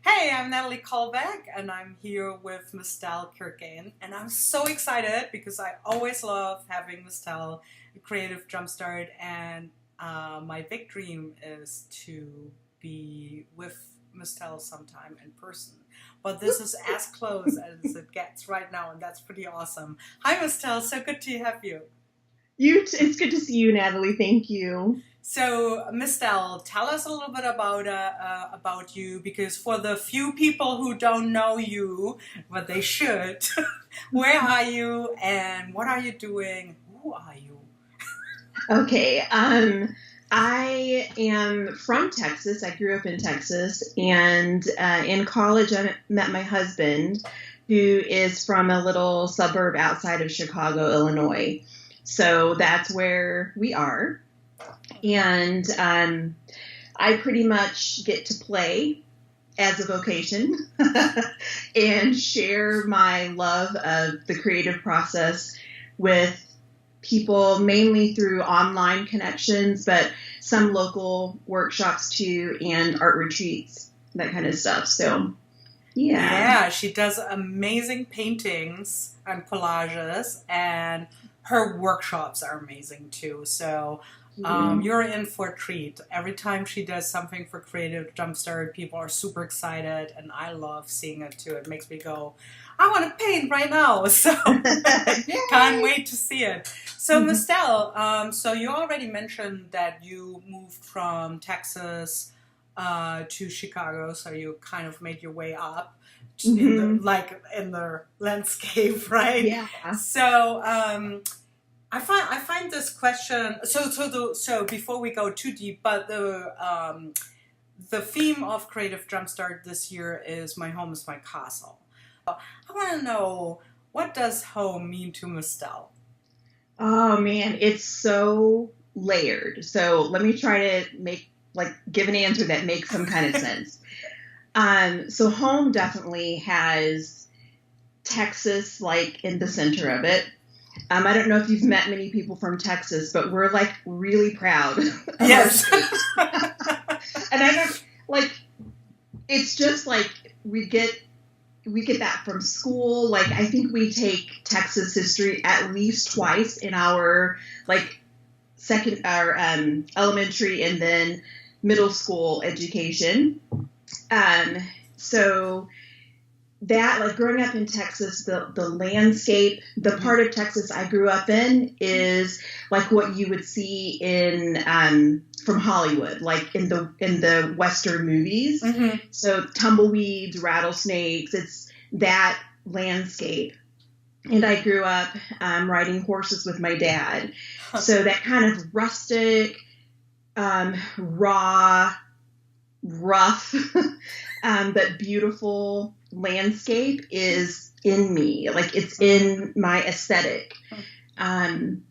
Hey, I'm Natalie Callback, and I'm here with Mystele Kirkeeng, and I'm so excited because I always love having Mystele, Creative Jumpstart, and my big dream is to be with Mystele sometime in person. But this is as close as it gets right now, and that's pretty awesome. Hi, Mystele, so good to have you. It's good to see you, Natalie. Thank you. So, Mystele, tell us a little bit about you, because for the few people who don't know you, but they should, where are you and what are you doing? Who are you? Okay. I am from Texas. I grew up in Texas, and in college, I met my husband, who is from a little suburb outside of Chicago, Illinois. So that's where we are. And I pretty much get to play as a vocation and share my love of the creative process with people mainly through online connections, but some local workshops too, and art retreats, that kind of stuff. So, yeah. Yeah, she does amazing paintings and collages, and her workshops are amazing too. So you're in for a treat. Every time she does something for Creative Jumpstart, people are super excited, and I love seeing it too. It makes me go, I want to paint right now. So can't wait to see it. So, Mystele, so you already mentioned that you moved from Texas to Chicago, so you kind of made your way up in the Mhm. in the landscape, right? Yeah. So I find this question so before we go too deep, but the theme of Creative Jumpstart this year is "My home is my castle." I want to know, what does home mean to Mystele? Oh man, it's so layered. So let me try to give an answer that makes some kind of sense. So home definitely has Texas like in the center of it. I don't know if you've met many people from Texas, but we're like really proud of our Yes. state. And I don't like it's just like we get that from school. Like I think we take Texas history at least twice in our like second our elementary and then middle school education. Um, so that like growing up in Texas, the landscape, the part of Texas I grew up in is like what you would see in from Hollywood, like in the Western movies. Hmm. So tumbleweeds, rattlesnakes, it's that landscape. And I grew up riding horses with my dad. So that kind of rustic, raw, rough, but beautiful landscape is in me. Like it's in my aesthetic. Um,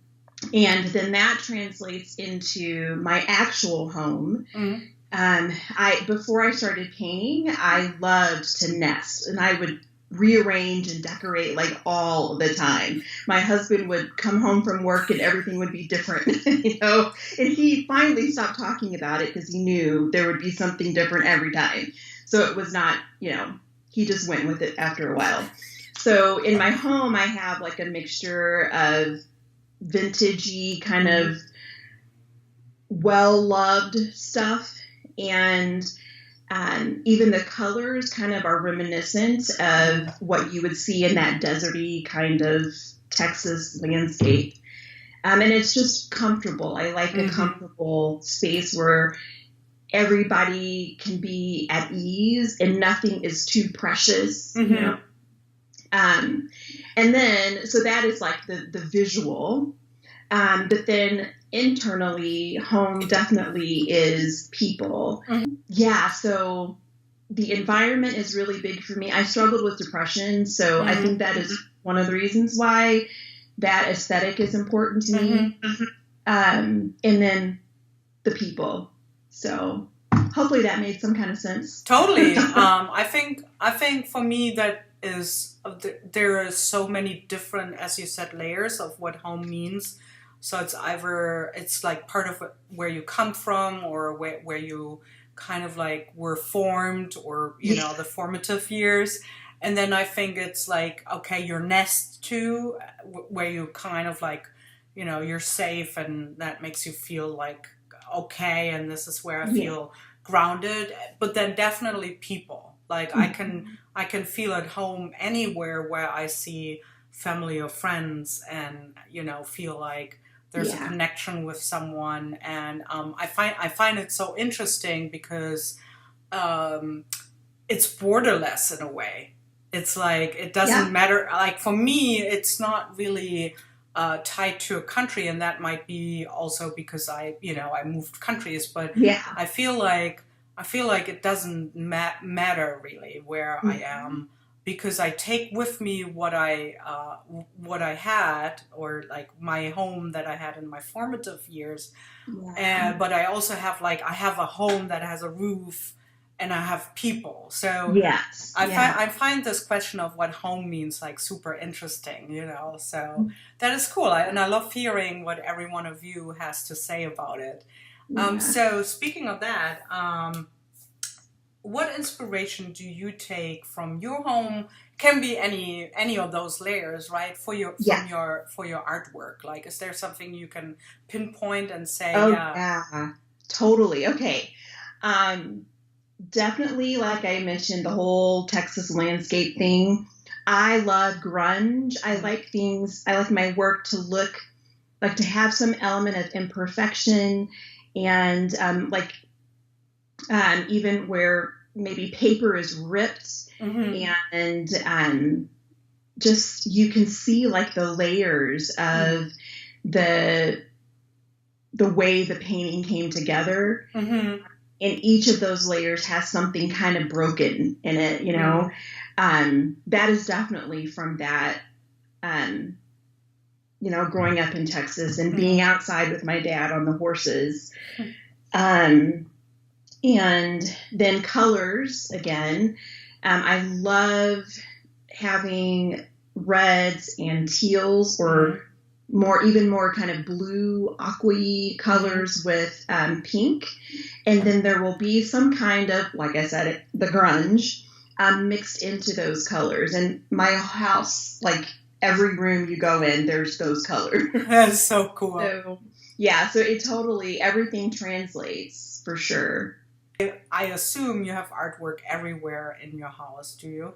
and then that translates into my actual home. Hmm. I before I started painting, I loved to nest, and I would rearrange and decorate like all the time. My husband would come home from work and everything would be different, And he finally stopped talking about it because he knew there would be something different every time. So it was not, he just went with it after a while. So in my home, I have like a mixture of vintagey kind of well-loved stuff, and even the colors kind of are reminiscent of what you would see in that deserty kind of Texas landscape. And it's just comfortable. I like a comfortable space where everybody can be at ease and nothing is too precious. And then, so that is like the visual. But then internally, home definitely is people. Yeah, so the environment is really big for me. I struggled with depression, so I think that is one of the reasons why that aesthetic is important to me. And then the people. So hopefully that made some kind of sense. Totally. I think for me that is there are so many different, as you said, layers of what home means. So it's either it's like part of where you come from, or where you kind of like were formed, or you know, the formative years. And then I think it's like, okay, your nest too, where you kind of like, you know, you're safe, and that makes you feel like okay, and this is where I feel grounded. But then definitely people, like I can feel at home anywhere where I see family or friends, and you know, feel like there's a connection with someone. And I find it so interesting because it's borderless in a way. It's like, it doesn't matter. Like for me, it's not really tied to a country, and that might be also because I moved countries. But I feel like it doesn't matter really where I am, because I take with me what I had, or like my home that I had in my formative years. But I also have I have a home that has a roof, and I have people. So I find this question of what home means like super interesting, you know. So that is cool, and I love hearing what every one of you has to say about it. So speaking of that, what inspiration do you take from your home? Can be any of those layers, right? For your artwork. Like, is there something you can pinpoint and say? Totally. Okay. Definitely, like I mentioned, the whole Texas landscape thing. I love grunge. I like my work to have some element of imperfection, and even where maybe paper is ripped, and just you can see like the layers of the way the painting came together. And each of those layers has something kind of broken in it, you know. That is definitely from that, you know, growing up in Texas and being outside with my dad on the horses. And then colors, again. I love having reds and teals, or even more kind of blue, aqua-y colors with pink. And then there will be some kind of, like I said, the grunge mixed into those colors. And my house, like every room you go in, there's those colors. That's so cool. So it totally, everything translates for sure. I assume you have artwork everywhere in your house, do you?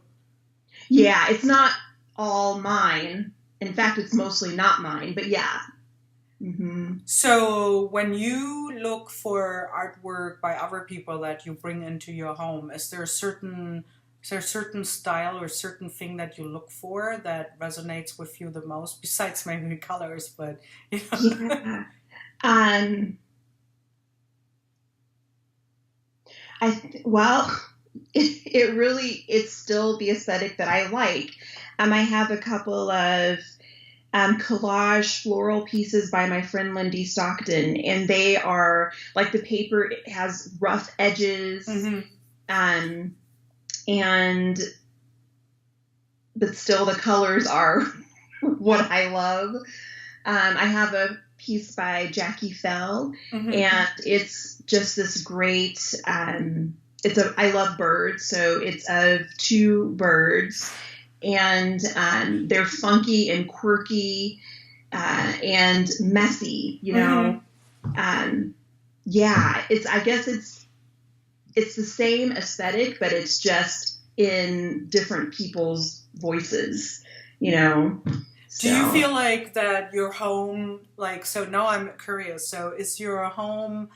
Yeah, it's not all mine. In fact, it's mostly not mine, but yeah. So when you look for artwork by other people that you bring into your home, is there a certain style or certain thing that you look for that resonates with you the most, besides maybe colors? But you know. It's still the aesthetic that I like. I have a couple of collage floral pieces by my friend Lindy Stockton, and they are like, the paper has rough edges, but still the colors are what I love. I have a piece by Jackie Fell, and it's just this great. I love birds, so it's of two birds. And they're funky and quirky and messy, you know. I guess it's the same aesthetic, but it's just in different people's voices, you know. Do you feel like that your home, like, so now I'm curious, so is your home,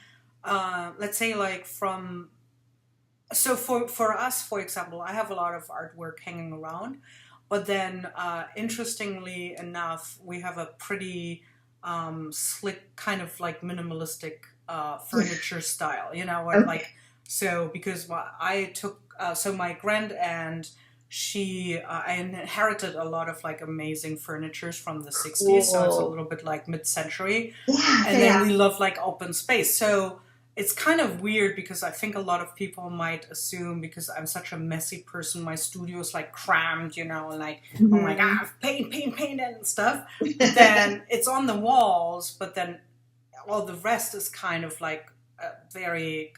let's say like so for us, for example, I have a lot of artwork hanging around, but then interestingly enough, we have a pretty slick kind of like minimalistic furniture style, you know, like, so because I took, so my grand-aunt, I inherited a lot of like amazing furnitures from the 60s, so it's a little bit like mid-century, and then we love like open space, so it's kind of weird because I think a lot of people might assume, because I'm such a messy person, my studio is like crammed, you know, and like, oh my God, paint and stuff. But then it's on the walls, but then all the rest is kind of like very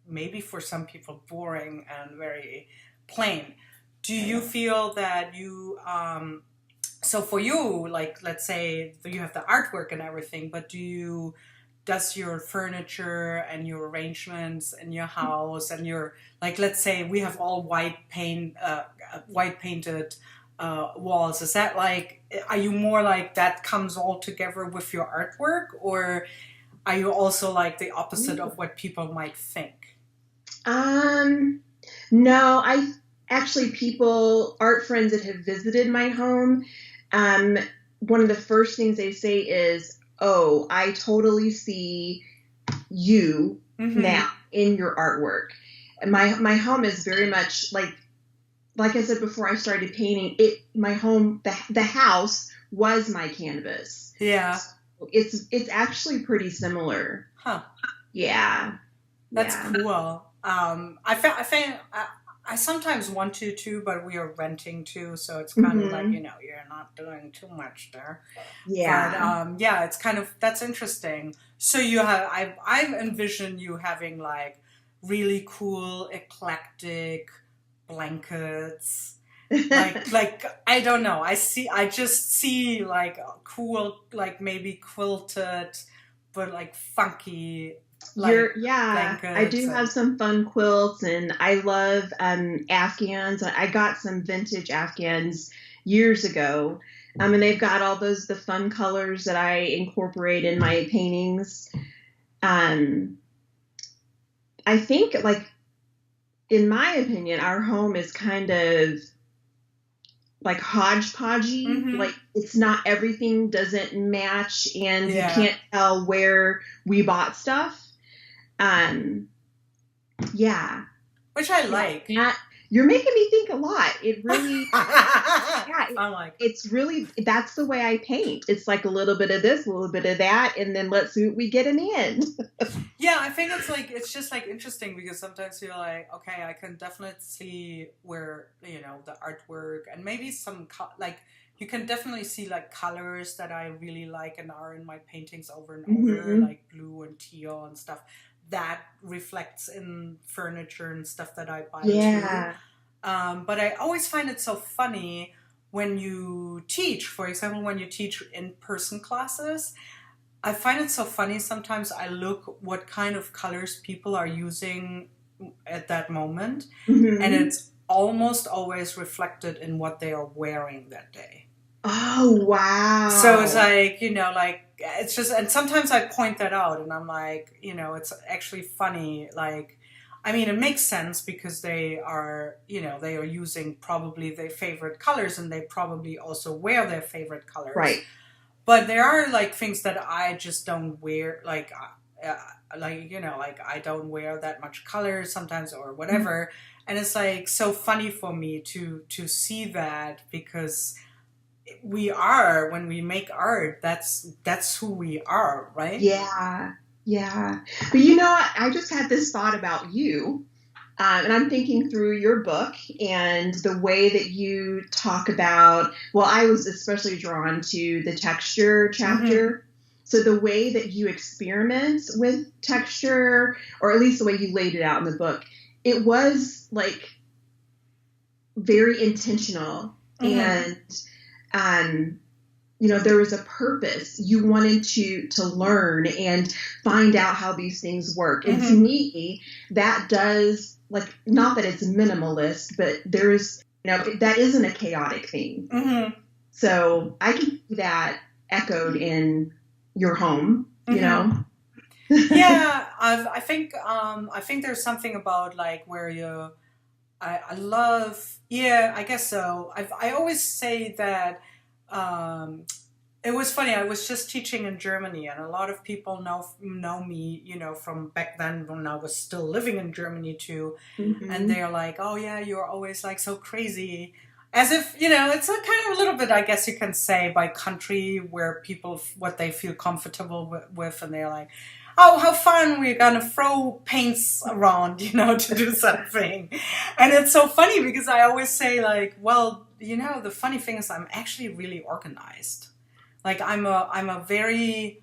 maybe for some people boring and very plain. Do you feel that you so for you, like, let's say you have the artwork and everything, but does your furniture and your arrangements in your house and your, like, let's say we have all white painted walls. Is that like, are you more like that comes all together with your artwork, or are you also like the opposite of what people might think? No, I actually art friends that have visited my home, one of the first things they say is, "Oh, I totally see you now in your artwork." And my home is very much like I said before I started painting. My home, the house was my canvas. Yeah. So it's actually pretty similar. Huh. Yeah. That's cool. I sometimes want to too, but we are renting too, so it's kind of like, you're not doing too much there. Yeah. But yeah, it's kind of, that's interesting. So I've envisioned you having like really cool, eclectic blankets. like I don't know. I just see like cool, like maybe quilted, but like funky. I do have some fun quilts, and I love Afghans. I got some vintage Afghans years ago, and they've got all the fun colors that I incorporate in my paintings. I think, like, in my opinion, our home is kind of like hodgepodgey. Like, it's not, everything doesn't match, and you can't tell where we bought stuff. Which I like. You're making me think a lot. It really, it's really, that's the way I paint. It's like a little bit of this, a little bit of that, and then let's see what we get in the end. Yeah, I think it's just like interesting, because sometimes you're like, okay, I can definitely see where, the artwork, and maybe some, like, you can definitely see like colors that I really like and are in my paintings over and over, like blue and teal and stuff. That reflects in furniture and stuff that I buy too. But I always find it so funny when you teach, for example, when you teach in-person classes. I find it so funny sometimes. I look what kind of colors people are using at that moment, and it's almost always reflected in what they are wearing that day. Oh, wow. So it's like, it's just, and sometimes I point that out, and I'm like, it's actually funny. Like, I mean, it makes sense because they are using probably their favorite colors, and they probably also wear their favorite colors. Right. But there are like things that I just don't wear, like I don't wear that much color sometimes or whatever. And it's like so funny for me to see that, because when we make art, that's who we are, right? Yeah. But I just had this thought about you, and I'm thinking through your book and the way that you talk about, well, I was especially drawn to the texture chapter. So the way that you experiment with texture, or at least the way you laid it out in the book, it was like very intentional. And there was a purpose. You wanted to learn and find out how these things work. And to me, that does, like, not that it's minimalist, but there's, that isn't a chaotic thing. So I can see that echoed in your home, Yeah, I think there's something about like where I love, I guess so. I always say that it was funny. I was just teaching in Germany, and a lot of people know me, from back then when I was still living in Germany too. And they're like, "Oh yeah, you're always like so crazy," as if it's a kind of a little bit, I guess you can say, by country where people what they feel comfortable with, and they're like, "Oh, how fun, we're gonna throw paints around, to do something." And it's so funny because I always say, like, well, the funny thing is I'm actually really organized. Like, I'm a very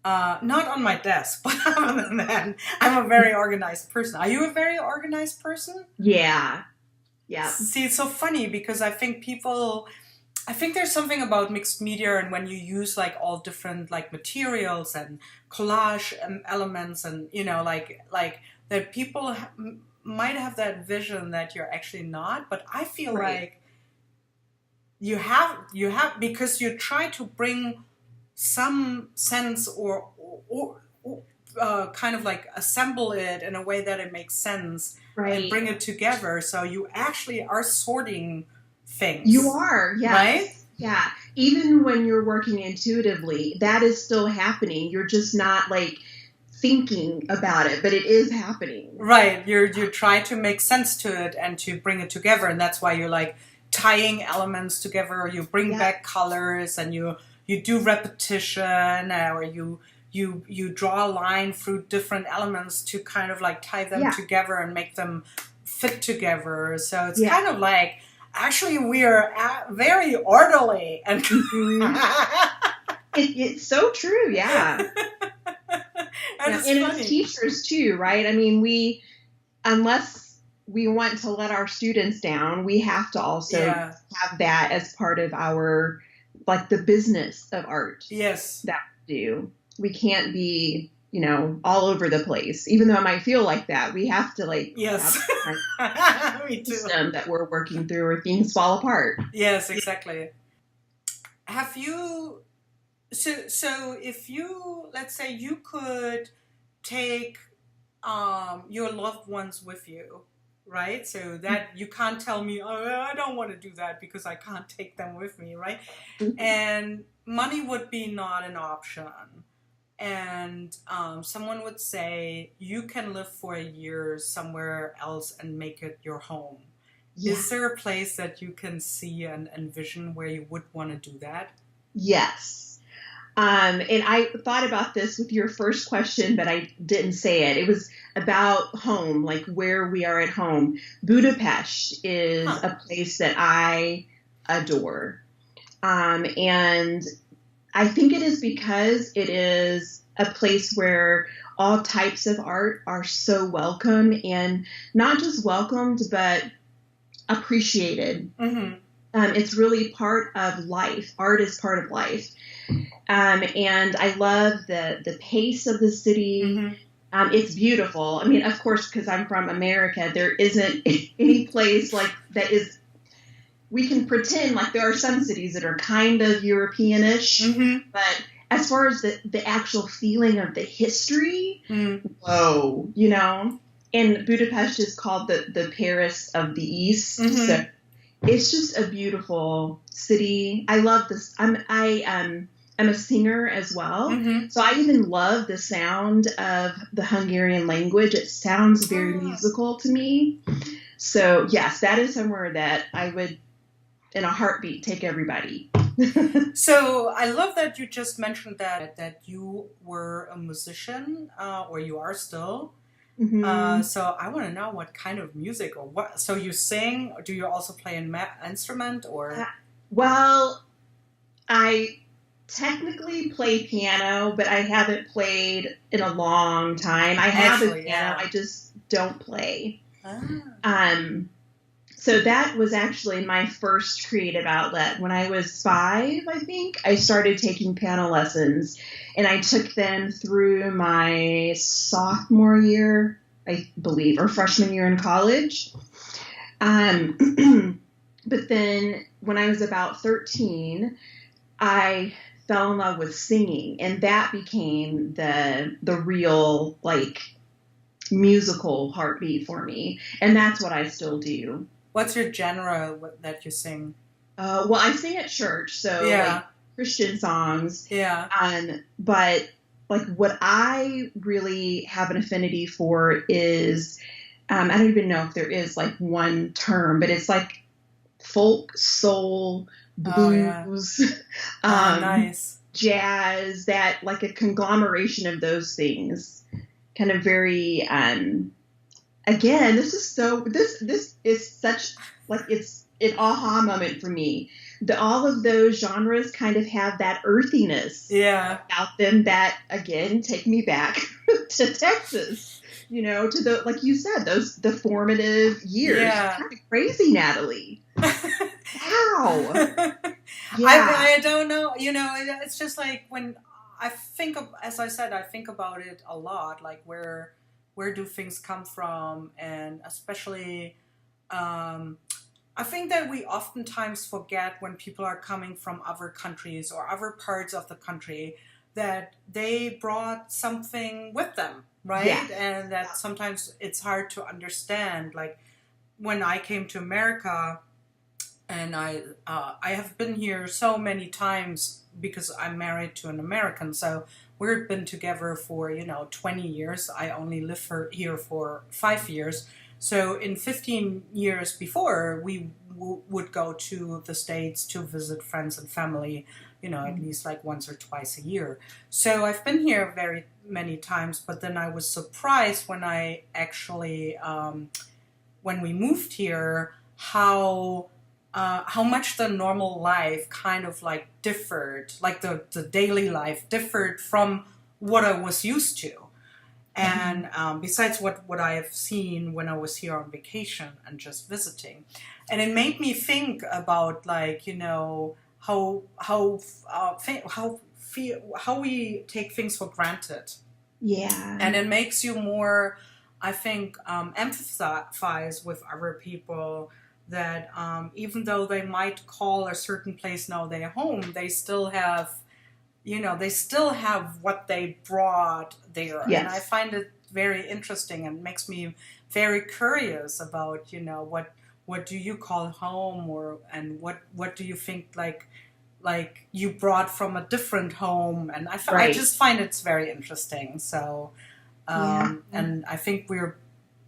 Not on my desk, but other than that, I'm a very organized person. Are you a very organized person? Yeah. Yeah. See, it's so funny because I think there's something about mixed media and when you use like all different like materials and collage elements and like that people might have that vision that you're actually not, but I feel Right. like you have because you try to bring some sense or kind of like assemble it in a way that it makes sense and Right. bring it together. So you actually are sorting You things, are, right? yes. Yeah. Even when you're working intuitively, that is still happening. You're just not like thinking about it, but it is happening. Right. You try to make sense to it and to bring it together, and that's why you're like tying elements together. Or you bring Yeah. back colors, and you do repetition, or you draw a line through different elements to kind of like tie them Yeah. together and make them fit together. So it's Yeah. kind of like actually we are very orderly and. Mhm. It's so true. Yeah. And Yeah. it's And funny. as teachers too, right? I mean, unless we want to let our students down, we have to also Yeah. have that as part of our, like the business of art Yes. that we do. We can't be, all over the place, even though it might feel like that. We have to Yes. have Me too. system that we're working through or things fall apart. Yes, exactly. Have you so if you, let's say you could take your loved ones with you, right? So that you can't tell me, oh, I don't want to do that because I can't take them with me, right? And money would be not an option. And someone would say, you can live for a year somewhere else and make it your home. Yeah. Is there a place that you can see and envision where you would want to do that? Yes. And I thought about this with your first question, but I didn't say it. It was about home, like where we are at home. Budapest is a place that I adore. And I think it is because it is a place where all types of art are so welcome, and not just welcomed, but appreciated. Mm-hmm. It's really part of life. Art is part of life. And I love the pace of the city. Mm-hmm. It's beautiful. I mean, of course, because I'm from America, there isn't any place like that is. We can pretend like there are some cities that are kind of Europeanish, Mm-hmm. but as far as the actual feeling of the history, whoa, and Budapest is called the Paris of the East. Mm-hmm. So it's just a beautiful city. I love this. I'm a singer as well, Mm-hmm. so I even love the sound of the Hungarian language. It sounds very musical to me. So yes, that is somewhere that I would, in a heartbeat, take everybody. So I love that you just mentioned that you were a musician, or you are still. Mm-hmm. So I want to know what kind of music or what. So you sing? Or do you also play an instrument or? Well, I technically play piano, but I haven't played in a long time. I have a piano, yeah. I just don't play. So that was actually my first creative outlet. When I was 5, I think, I started taking piano lessons, and I took them through my sophomore year, I believe, or freshman year in college. But then when I was about 13, I fell in love with singing, and that became the real, like, musical heartbeat for me. And that's what I still do. What's your genre that you sing? Well, I sing at church, so like Christian songs. Yeah. But like what I really have an affinity for is, I don't even know if there is like one term, but it's like folk, soul, blues, nice. Jazz, that like a conglomeration of those things. Kind of very, again, this is such like, it's an aha moment for me. all of those genres kind of have that earthiness about them that, again, take me back to Texas, to the, like you said, the formative years. Yeah. Kind of crazy, Natalie. Wow. Yeah. I don't know. It's just like when I think of, as I said, I think about it a lot, like where do things come from, and especially I think that we oftentimes forget when people are coming from other countries or other parts of the country that they brought something with them, right? Yes. And that sometimes it's hard to understand. Like when I came to America, and I have been here so many times because I'm married to an American, so we've been together for 20 years. I only lived here for 5 years. So in 15 years before, we would go to the States to visit friends and family, at least like once or twice a year. So I've been here very many times, but then I was surprised when I actually, when we moved here, how much the normal life kind of like differed, like the daily life differed from what I was used to. And besides what I have seen when I was here on vacation and just visiting. And it made me think about like, how we take things for granted. Yeah. And it makes you more, I think, empathize with other people, that even though they might call a certain place now their home, they still have, what they brought there. Yes. And I find it very interesting and makes me very curious about, what do you call home, and what do you think like you brought from a different home? And I just find it's very interesting. So, and I think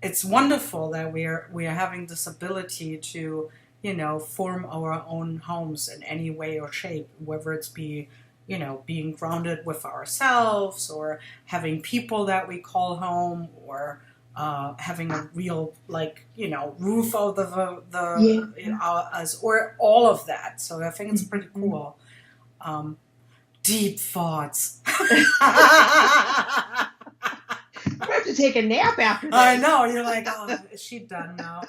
it's wonderful that we are having this ability to, form our own homes in any way or shape, whether it's being grounded with ourselves, or having people that we call home, or having a real roof over us, or all of that. So I think it's pretty cool. Deep thoughts. I have to take a nap after this. I know. You're like, oh, is she done now?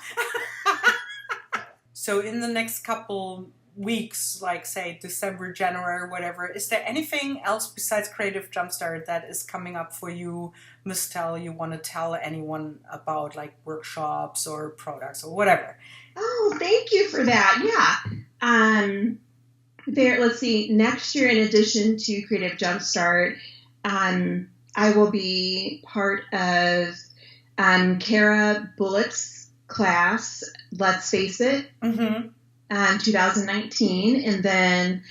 So in the next couple weeks, like say December, January, whatever, is there anything else besides Creative Jumpstart that is coming up for you, Mystele, you want to tell anyone about, like workshops or products or whatever? Oh, thank you for that. Yeah. Let's see, next year, in addition to Creative Jumpstart, I will be part of Kara Bullock's class, Let's Face It, 2019. And then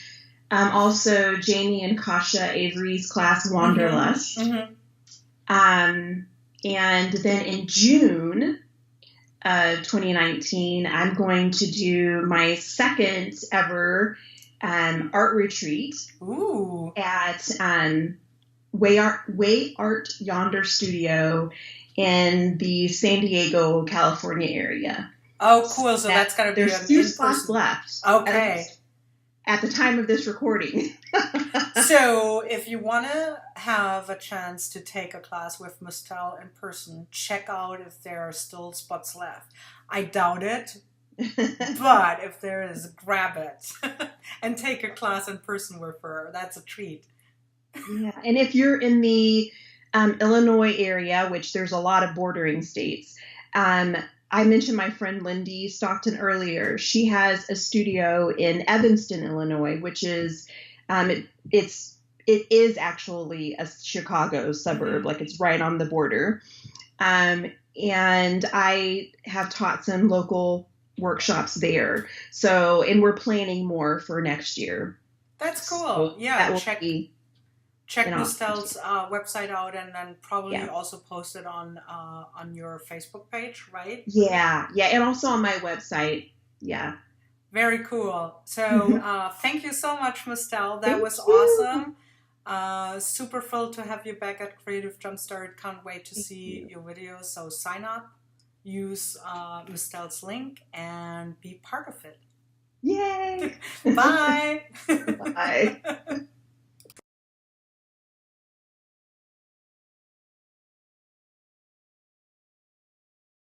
also Jamie and Kasha Avery's class, Wanderlust. And then in June 2019, I'm going to do my second ever art retreat at Way Art Yonder Studio in the San Diego, California area. Oh, cool. So that's got to be there's 2 spots left. Okay. At the time of this recording. So if you want to have a chance to take a class with Mystele in person, check out if there are still spots left. I doubt it. But if there is, grab it and take a class in person with her. That's a treat. Yeah, and if you're in the Illinois area, which there's a lot of bordering states, I mentioned my friend Lindy Stockton earlier. She has a studio in Evanston, Illinois, which is it is actually a Chicago suburb, like it's right on the border. And I have taught some local workshops there. So, and we're planning more for next year. That's cool. So yeah, check Mystele's website out, and then probably also post it on your Facebook page, right? Yeah, and also on my website. Yeah. Very cool. So thank you so much, Mystele. That was awesome. Super thrilled to have you back at Creative Jumpstart. Can't wait to see your videos. So sign up, use Mystele's link, and be part of it. Yay! Bye. Bye.